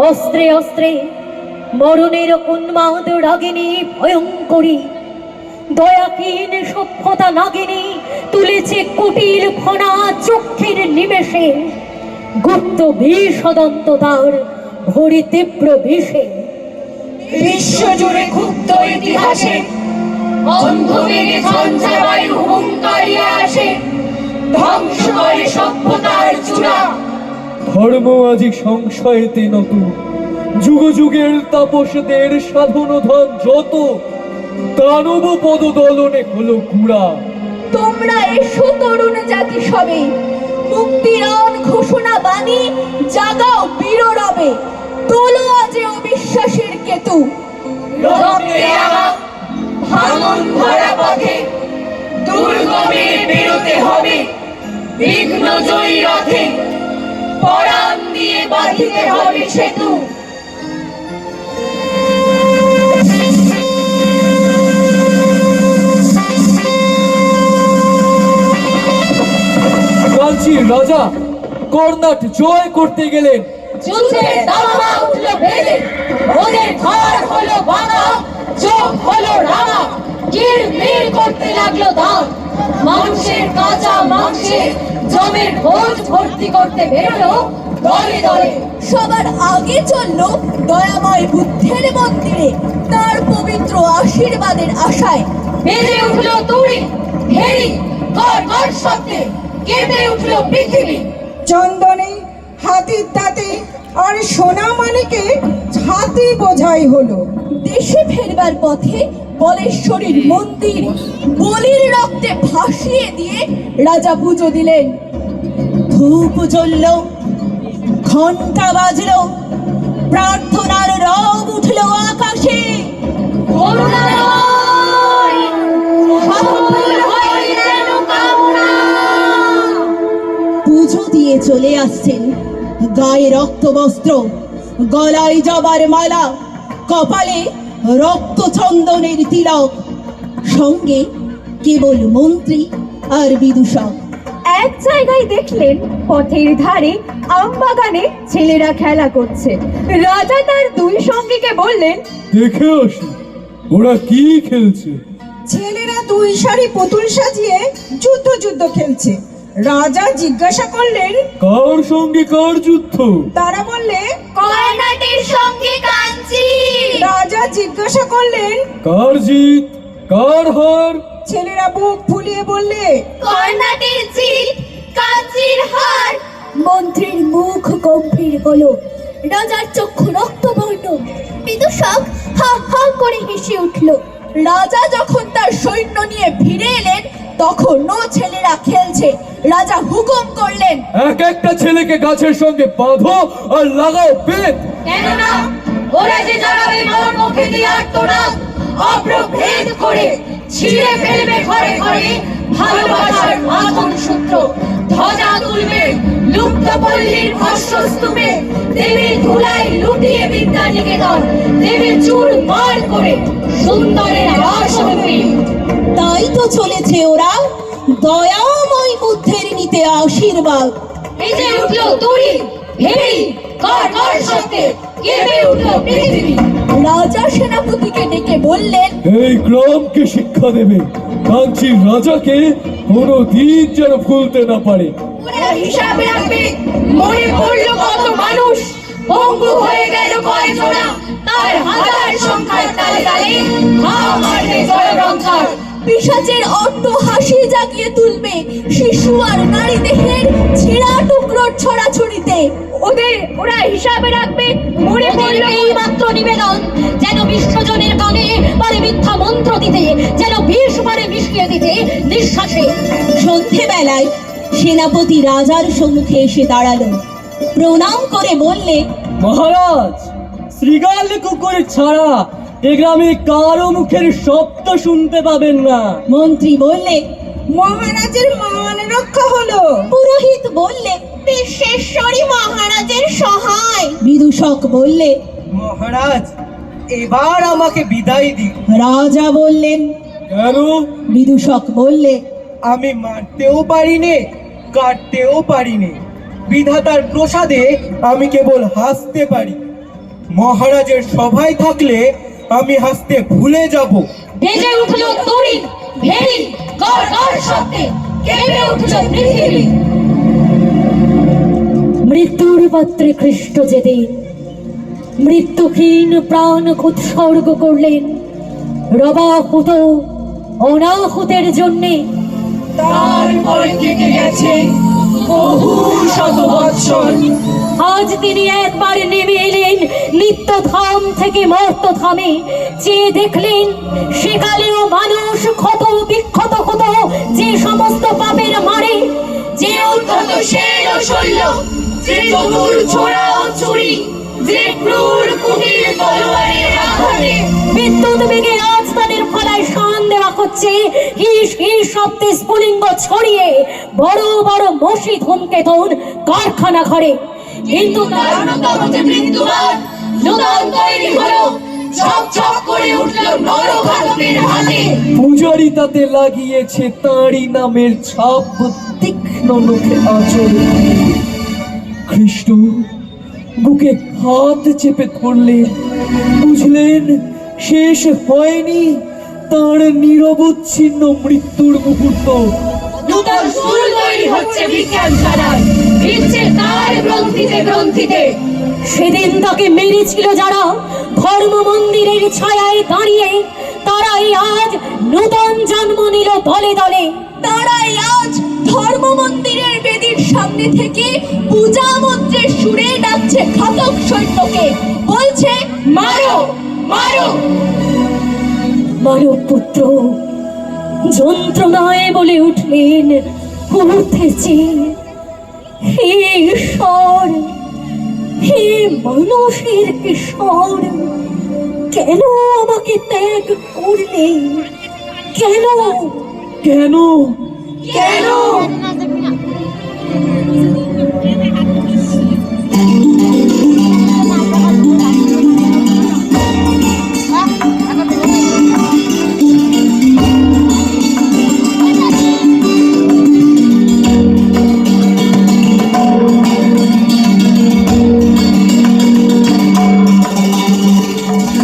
অস্ত্রে অস্ত্রে মরণের উন্মাদ রাগিনী ভয়ঙ্করী দয়াহীন সভ্যতা নাগিনী তুলেছে কুটিল ফনা চক্ষের নিমেষে গুপ্ত বিষদন্ত তার ভরি তীব্র বিষে। বিশ্বজুড়ে ক্ষুব্ধ ইতিহাসে অন্ধবেগে ঝঞ্ঝাবায়ু হুঙ্কারিয়া আসে, ধ্বংস করে সভ্যতার চূড়া। ধর্ম আজি সংশয়েতে নত, যুগ যুগের তাপসদের সাধন ধন যত, দানব পদদলনে হলো গুড়া। তোমরা এসো তরুণ জাতি সবে, মুক্তির ঘোষণা বাণী জাগাও বীর রবে। তোলো আজ অবিশ্বাসের কেতু, রক্তে রাঙা ভাঙন ভরা পথে দুর্গমের বেরোতে হবে। বিঘ্ন জয়ী রথে পরাণ দিয়ে বাঁধিতে হবে সেতু। কাঞ্চীর রাজা কর্ণাট জয় করতে গেলেন। যুদ্ধের দামামা উঠল বেদে, ওদের ঘর হলো ভাঙা, চোখ হলো রাঙা। কিরমির করতে লাগলো দান, মানুষের কাঁচা মাংসে জমের ভোজ ভর্তি করতে বেরোলো দলে দলে। সবার আগে চললো দয়াময় বুদ্ধের মন্দিরে, তার পবিত্র আশীর্বাদের আশায়। বেজে উঠলো তুড়ি হেরি গড় গড় শব্দে, কেঁপে উঠলো পৃথিবী। চন্দনে হাতির দাঁতে আর সোনা মানিকে ছাতি বোঝাই হলো। দেশে ফেরবার পথে বলেশ্বরীর মন্দির বলির রক্তে ভাসিয়ে দিয়ে রাজা পুজো দিলেন। ধূপ জ্বলল, ঘন্টা বাজলো, প্রার্থনার রব উঠলো আকাশে। পুজো দিয়ে চলে আসছেন, গায়ে রক্ত বস্ত্র, গলায় জবার মালা, কপালে রক্ত চন্দনের তিলক, সঙ্গে কেবল মন্ত্রী আর বিদূষক। এক জায়গায় দেখলেন পথের ধারে আমবাগানে ছেলেরা খেলা করছে। রাজা তার দুই সঙ্গীকে বললেন, দেখে আসি ওরা কি খেলছে। ছেলেরা দুই সারি পুতুল সাজিয়ে যুদ্ধ খেলছে। রাজা জিজ্ঞাসা করলেন, কার সঙ্গে কার যুদ্ধ? তারা বললে, কর্ণাটের সঙ্গে কাঞ্চি। রাজা জিজ্ঞাসা করলেন, কার জিত কার হার? ছেলেরা বুক ফুলিয়ে বললে, কর্ণাটের জিত, কাঞ্চির হার। মন্ত্রীর মুখ গম্ভীর হলো, রাজার চক্ষু রক্তবর্ণ। বিদূষক হা হা করে হেসে উঠল। রাজা যখন তার সৈন্য নিয়ে ফিরে এলেন, তখনও ছেলেরা খেলছে। রাজা হুকুম করলেন, এক একটা ছেলেকে গাছের সঙ্গে বাঁধো আর লাগাও বেত। কেননা ওরা যে জানাবে মর্মকে দিয়ে আর্তনাদ, অপ্রভেদ করে ছিঁড়ে ফেলবে ঘরে ঘরে ভালোবাসার বাঁধন সূত্র। ধ্বজা তুলবে লুপ্ত পল্লীর ভস্মস্তূপে, দেবীর ধুলায় লুটিয়ে বিদ্যা নিকেতন, দেবীর চুল মার করে সুন্দরের আসনপি। তাই তো চলেছে ওরা দয়াময় বুদ্ধের নিতে আশীর্বাদ। বেজে উঠলো তুড়ি হেরি গড় গড় শব্দে, কেঁপে উঠলো পৃথিবী। রাজা সেনাপতিকে ডেকে বললেন, এই গ্রামকে শিক্ষা দেবে, কাঞ্চীর রাজাকে কোনো দিন যেন ভুলতে না পারে। ওরা হিসাব রাখবে মরে পড়লো কত মানুষ, পঙ্গু হয়ে গেল কয়জনা, তার হাজার সংখ্যায় তালে তালে হা মারবে জয়রঙ্কার। পিশাচের অট্ট হাসি জাগিয়ে তুলবে শিশু আর নারী দেহের ছেঁড়া টুকরোর ছড়াছড়িতে। ওরা হিসাবে রাখবে মরে পড়লো এই মাত্র নিবেদন, যেন বিশ্বজনের কানে পারে মিথ্যা মন্ত্র দিতে, যেন বিষ পারে মিশিয়ে দিতে নিঃশ্বাসে। সন্ধেবেলায় সেনাপতি রাজার সম্মুখে এসে দাঁড়ালো, প্রণাম করে বললে, মহারাজ, শ্রীগাল কুকুর ছাড়া এ গ্রামে কারো মুখের শব্দ শুনতে পাবেন না। মন্ত্রী বললে, মহারাজের মান রক্ষা হলো। পুরোহিত বললে, বিশ্বেশ্বরী মহারাজের সহায়। বিদূষক বললে, মহারাজ, এবার আমাকে বিদায় দিন। রাজা বললেন, কেন? বিদূষক বললে, আমি মারতেও পারিনে, কাটতেও পারিনে। বিধাতার প্রসাদে আমি কেবল হাসতে পারি। মহারাজের সভায় থাকলে আমি হাসতে ভুলে যাব। বেজে উঠলো তরি ভেরি গড় গড় শব্দে কেঁপে উঠলো পৃথিবী। মৃত্যুর পাত্রে খ্রিস্ট যেদিন মৃত্যুহীন প্রাণ উৎসর্গ করলেন রবাহুত অনাহুতের জন্যে, তারপরে কেটে গেছে বহু শত বৎসর। আজ তিনি একবার নেমে এলেন নিত্যধাম থেকে মর্তধামে। চেয়ে দেখলেন সেকালেও মানুষ ক্ষত বিক্ষত হতো যে সমস্ত পাপের মারে, যে উদ্ধত শেল ও শৈল, যে চতুর ছোড়া ও ছুরি, যে ক্রূর কুটির তলোয়ারের আঘাতে বিদ্যুৎ বেগে আজ তাদের ফলায় শান দেওয়া হচ্ছে। হিস হিস শব্দে স্ফুলিঙ্গ ছড়িয়ে বড় বড় মসজিদ ধূমকেতুন কারখানা ঘরে। কিন্তু দারুণতম যে মৃত্যুবাদ নূতন তৈরি হলো, ঝক ঝক করে উঠলো নরঘাতকের হাতে। পূজারি তাতে লাগিয়েছে তাঁরই নামের ছাপ তীক্ষ্ণ নখে আঁচড়ে। খ্রিস্ট বুকে হাত চেপে ধরলেন, বুঝলেন শেষ হয়নি তাঁর নিরবচ্ছিন্ন মৃত্যুর মুহূর্ত। নূতন সুর তৈরি হচ্ছে বিজ্ঞান ছাড়াই, ভিড়ছে তার গ্রন্থিতে গ্রন্থিতে। সেদিন তাকে মেরেছিল যারা ধর্ম মন্দিরের ছায়ায় দাঁড়িয়ে, তারাই আজ নূতন জন্ম নিল দলে দলে। তারাই আজ ধর্ম মন্দিরের বেদির সামনে থেকে পূজা মন্ত্রের সুরে ডাকছে ঘাতক সৈন্যকে, বলছে মারো মারো। মানব পুত্র যন্ত্রণায় বলে উঠলেন উঠেছে, হে ঈশ্বর, হে মানুষের কিশোর, কেন আমাকে ত্যাগ করলে? কেন কেন কেন?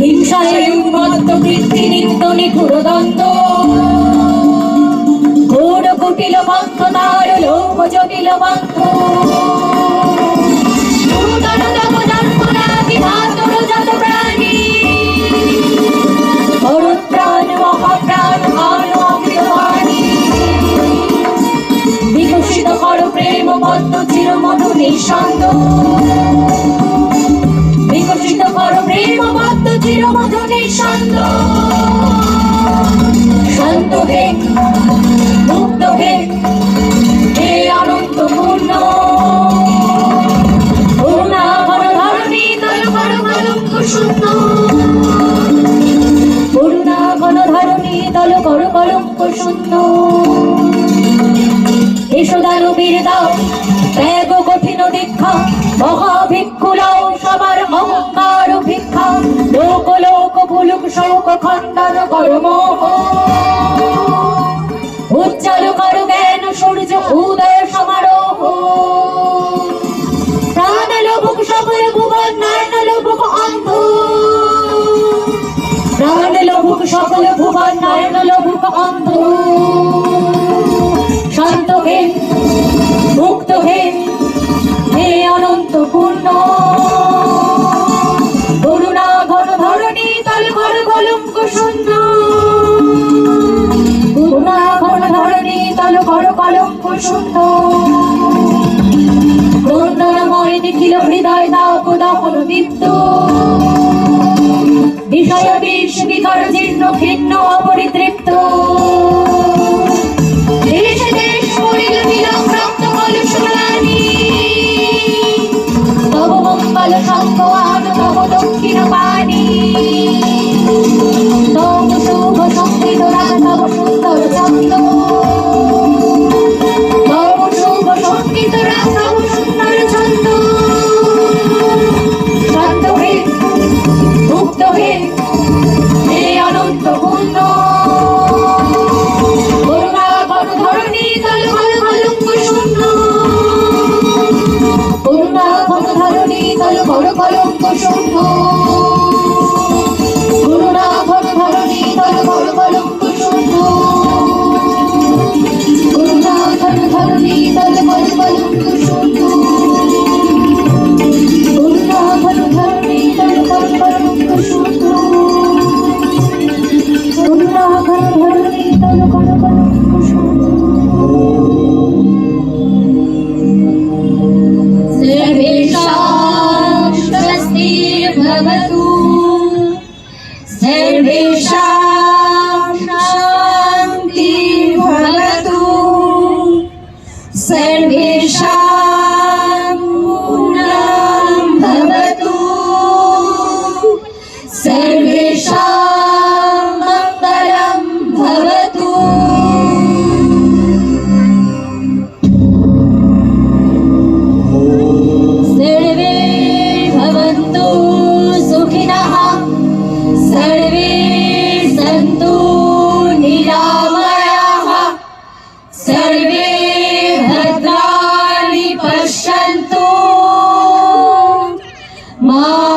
হিংসায় উন্মত্ত বৃত্তি নিত্য নিঘুর দ্বন্দ্ব, ঘোর কুটিল পন্থ তার লোভ জটিল পন্থ। নূতন তম জন্মনা বিধাতর যত প্রাণী, অরুণ প্রাণ মহাপ্রাণ আনো অমৃতবাণী, বিকশিত কর প্রেম পদ্ম চিরমধু নিঃসন্দ, বিকশিত কর প্রেম পদ্ম চিরমধু নিঃসন্দ। শান্ত হে মুক্ত হে, হে অনন্ত পূর্ণ, করুণা কর ধরণী তল কর কলঙ্ক শূন্য, করুণা ঘন ধরণী তল কর কলঙ্ক শূন্য। এসো দানবীর দাও ত্যাগ কঠিন দীক্ষা, মহাভিক্ষুলাও সবার অহংকার ভিক্ষা, লোক লোক ভুলুক শোক খণ্ডন কর্ম, উজ্জ্বল কর জ্ঞান সূর্য উদয় সমারোহ। প্রাণ লোভক সকল ভুবন নয়ন লোভক অন্ধ, প্রাণ লোভক সকল ভুবন নয়ন লোভক অন্ধ। শান্ত হে মুক্ত হে, হে অনন্ত পূর্ণ, করুণা ঘন ধরণী তল ঘর কলঙ্ক শূন্য, করুণা ঘন ধরণী তল ঘর কলঙ্ক শূন্য। ক্রন্দনময় নিখিল হৃদয় তাপ দহন দীপ্ত, বিষয় বিষ বিকর জীর্ণ ভিন্ন অপরিতৃপ্ত। দেশ দেশ পড়িল নীলম রক্ত কলুষ ম্লানি, তব মঙ্গল সংবাদ তব দক্ষিণ পানি, তব শুভ সংগীত তব সুন্দর ছন্দ, তব শুভ সংগীত তব সুন্দর ছন্দ। শান্ত হে মুক্ত হে, হে অনন্ত পূর্ণ, করুণা ঘন ধরণী তল ঘর কলঙ্ক শূন্য, করুণা ঘন ধরণী তল ঘর কলঙ্ক শুম্ভ করুণা ঘর ধরণী তল ঘর কলঙ্ক শুম্ভ করুণা ঘর ধরণী তল ঘর কলঙ্ক শুম্ভ করুণা ঘর ধরণী তল ঘর কলঙ্ক শুম্ভ করুণা ঘর ধরণী তল ঘর কলঙ্ক শুম্ভ सर्वेषां स्वस्तिर्भवतु सर्वेषां शान्तिर्भवतु सर्वेषां पूर्णं भवतु सर्वेषां मङ्गलं भवतु सर्वे भवन्तु सुखिनः सर्वे सन्तु निरामयाः सर्वे भद्राणि पश्यन्तु मा